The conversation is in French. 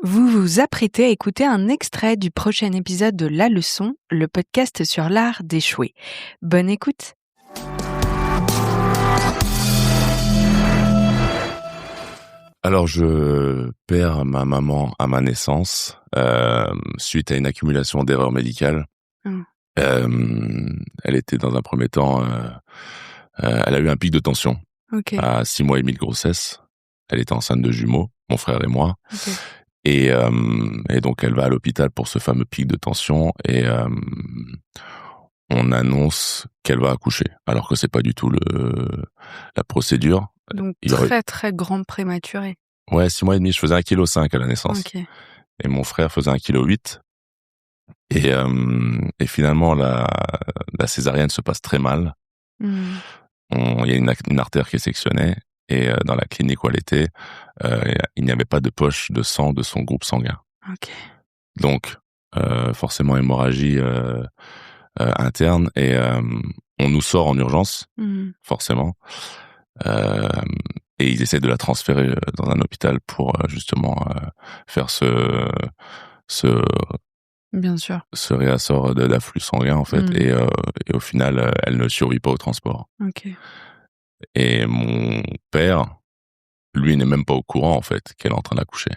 Vous vous apprêtez à écouter un extrait du prochain épisode de La Leçon, le podcast sur l'art d'échouer. Bonne écoute. Alors, je perds ma maman à ma naissance suite à une accumulation d'erreurs médicales. Elle était dans un premier temps, elle a eu un pic de tension à 6 mois et demi de grossesse. Elle était enceinte de jumeaux, mon frère et moi. Et donc, elle va à l'hôpital pour ce fameux pic de tension et on annonce qu'elle va accoucher, alors que c'est pas du tout la procédure. Donc, très grand prématuré. Ouais, 6 mois et demi, je faisais 1,5 kg à la naissance. Et mon frère faisait 1,8 kg. Et finalement, la césarienne se passe très mal. Il y a une artère qui est sectionnée. Et dans la clinique où elle était, il n'y avait pas de poche de sang de son groupe sanguin. Donc, forcément, hémorragie interne. Et on nous sort en urgence, forcément. Et ils essaient de la transférer dans un hôpital pour justement faire Bien sûr. ce réassort de l'afflux sanguin, en fait. Et au final, elle ne survit pas au transport. Et mon père, lui, n'est même pas au courant, en fait, qu'elle est en train d'accoucher.